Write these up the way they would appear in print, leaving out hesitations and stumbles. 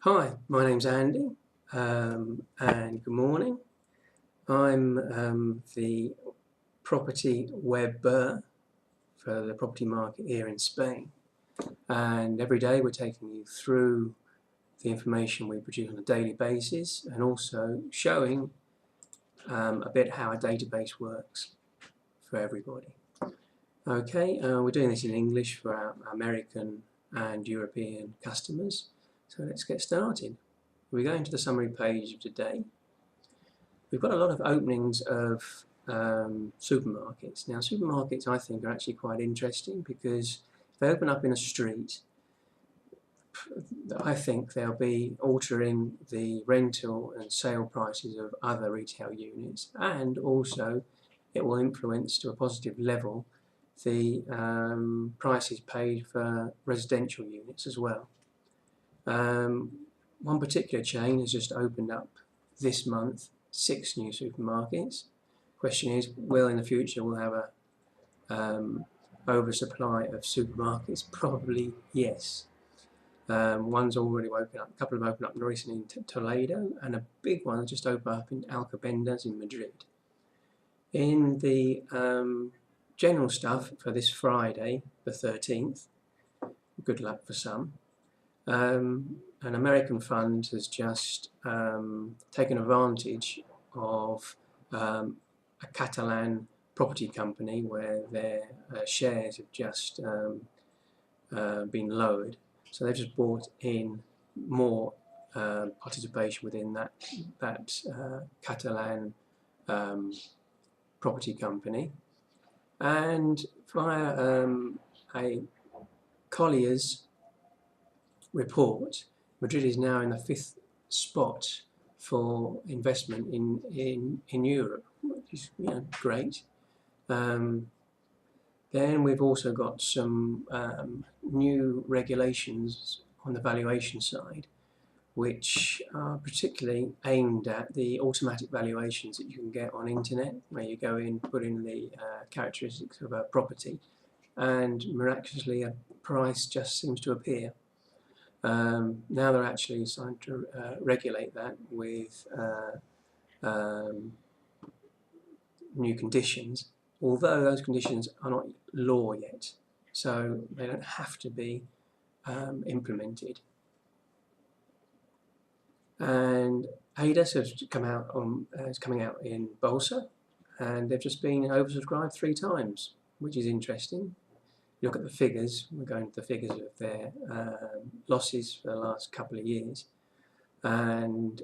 Hi, my name's Andy, and good morning. I'm the property webber for the property market here in Spain, and every day we're taking you through the information we produce on a daily basis and also showing a bit how a database works for everybody. Okay, we're doing this in English for our American and European customers, so let's get started. We go into the summary page of today. We've got a lot of openings of supermarkets. Now, supermarkets I think are actually quite interesting because if they open up in a street, I think they'll be altering the rental and sale prices of other retail units, and also it will influence to a positive level the prices paid for residential units as well. One particular chain has just opened up this month 6 new supermarkets. Question is, will in the future we'll have a oversupply of supermarkets? Probably yes. One's already woken up, a couple have opened up recently in Toledo, and a big one just opened up in Alcobendas in Madrid. In the general stuff for this Friday, the 13th, good luck for some, an American fund has just taken advantage of a Catalan property company where their shares have just been lowered. So they've just brought in more participation within that Catalan property company. And via a Collier's report, Madrid is now in the 5th spot for investment in Europe, which is great. Then we've also got some new regulations on the valuation side, which are particularly aimed at the automatic valuations that you can get on internet, where you go in, put in the characteristics of a property, and miraculously a price just seems to appear. Now they're actually starting to regulate that with new conditions, although those conditions are not law yet, so they don't have to be implemented. And ADAS has come out is coming out in Bolsa, and they've just been oversubscribed 3 times, which is interesting. You look at the figures, we're going to the figures of their losses for the last couple of years, and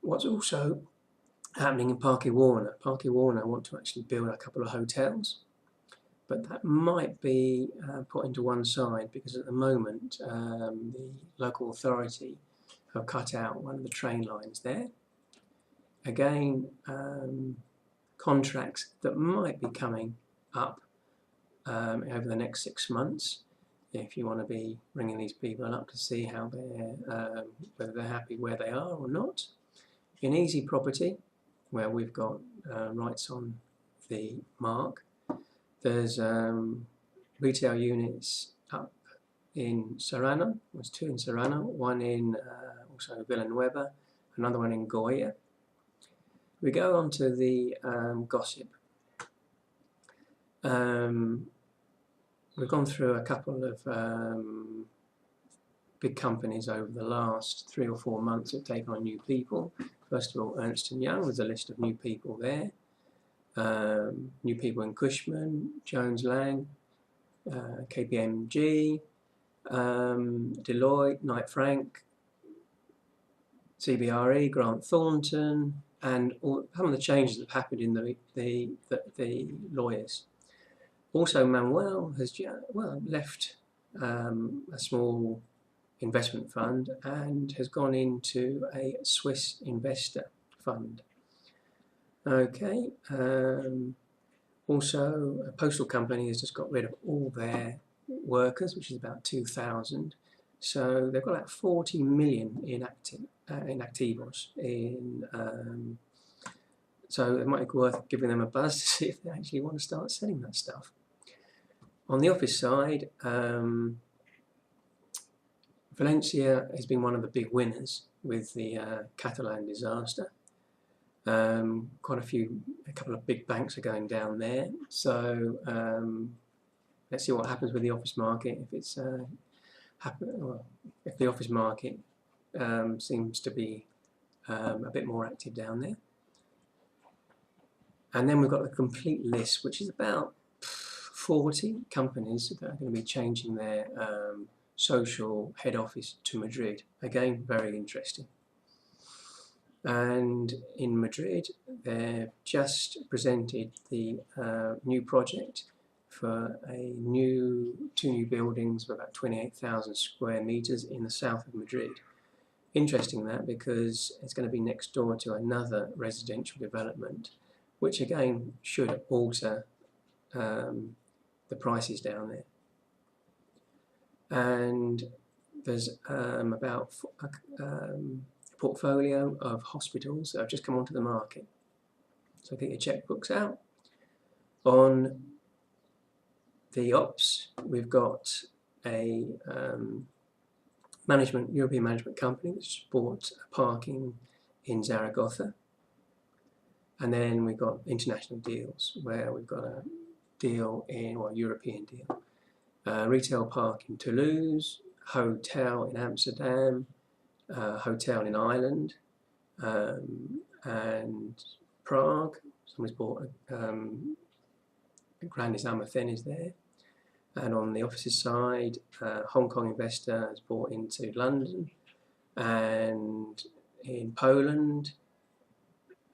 what's also happening in Parque Warner. Parque Warner want to actually build a couple of hotels, but that might be put into one side because at the moment the local authority have cut out one of the train lines there. Again, contracts that might be coming up over the next 6 months, if you want to be bringing these people up to see how they're whether they're happy where they are or not. In Easy Property, where we've got rights on the mark, there's retail units up in Serrano. There's 2 in Serrano, one in also Villanueva, another one in Goya. We go on to the gossip. We've gone through a couple of big companies over the last 3 or 4 months that have taken on new people. First of all, Ernst & Young, there's a list of new people there. New people in Cushman, Jones Lang, KPMG, Deloitte, Knight Frank, CBRE, Grant Thornton, and some of the changes that have happened in the lawyers. Also, Manuel has left a small investment fund and has gone into a Swiss investor fund. Okay. Also, a postal company has just got rid of all their workers, which is about 2,000. So they've got about 40 million in activos. So it might be worth giving them a buzz to see if they actually want to start selling that stuff. On the office side, Valencia has been one of the big winners with the Catalan disaster. Quite a couple of big banks are going down there. So let's see what happens with the office market. If it's if the office market seems to be a bit more active down there. And then we've got the complete list, which is about 40 companies that are going to be changing their social head office to Madrid. Again, very interesting. And in Madrid, they've just presented the new project for two new buildings of about 28,000 square meters in the south of Madrid. Interesting that, because it's going to be next door to another residential development, which again should alter the prices down there. And there's about a portfolio of hospitals that have just come onto the market. So get your checkbooks out. On the ops, we've got a European management company that's bought a parking in Zaragoza. And then we've got international deals, where we've got a deal European deal. Retail park in Toulouse, hotel in Amsterdam, hotel in Ireland, and Prague. Somebody's bought Grandis Almacén is there. And on the offices side, Hong Kong investor has bought into London, and in Poland,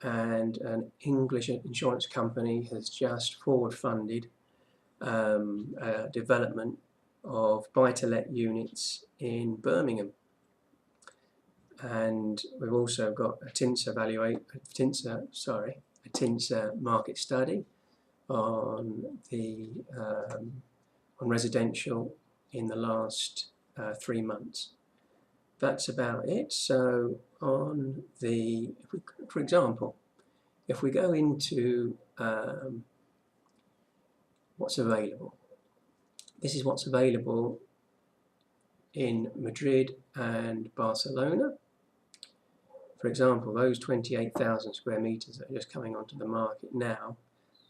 and an English insurance company has just forward funded development of buy-to-let units in Birmingham. And we've also got a TINSA market study on the on residential in the last 3 months. That's about it. So on the, for example, if we go into what's available, this is what's available in Madrid and Barcelona. For example, those 28,000 square meters that are just coming onto the market now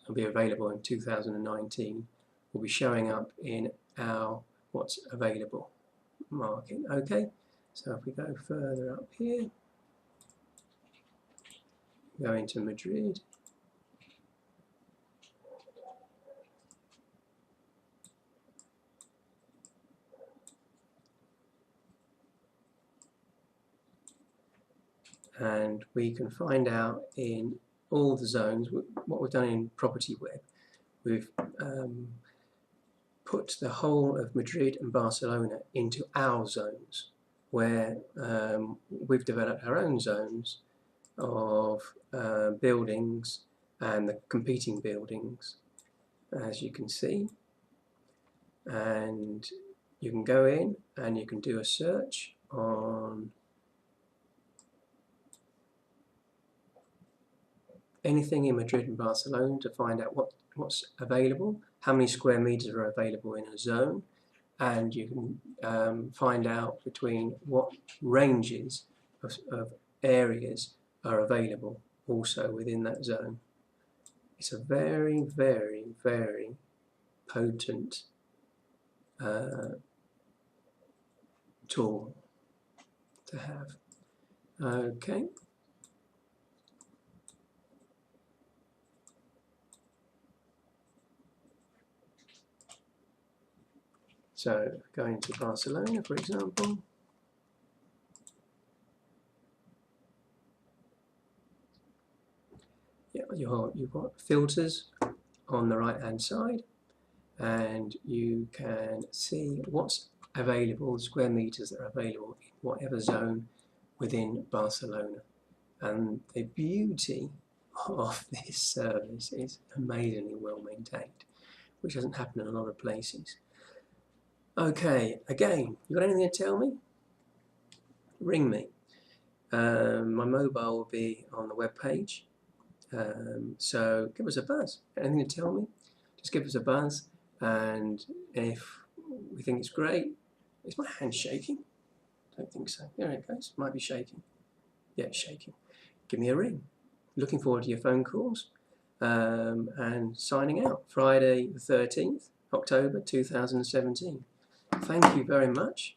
will be available in 2019, will be showing up in our what's available market. Okay, so if we go further up here, go into Madrid, and we can find out in all the zones what we've done in Property Web. We've put the whole of Madrid and Barcelona into our zones, where we've developed our own zones of buildings and the competing buildings, as you can see. And you can go in and you can do a search on anything in Madrid and Barcelona to find out what's available, how many square meters are available in a zone, and you can find out between what ranges of areas are available also within that zone. It's a very, very, very potent tool to have. Okay. So going to Barcelona, for example. Yeah, you've got filters on the right hand side, and you can see what's available, square meters that are available in whatever zone within Barcelona. And the beauty of this service is amazingly well maintained, which doesn't happen in a lot of places. Okay, again, you got anything to tell me? Ring me. My mobile will be on the web page. So give us a buzz. Anything to tell me? Just give us a buzz, and if we think it's great, is my hand shaking? Don't think so. There it goes. Might be shaking. Yeah, it's shaking. Give me a ring. Looking forward to your phone calls. And signing out. Friday the 13th, October 2017. Thank you very much.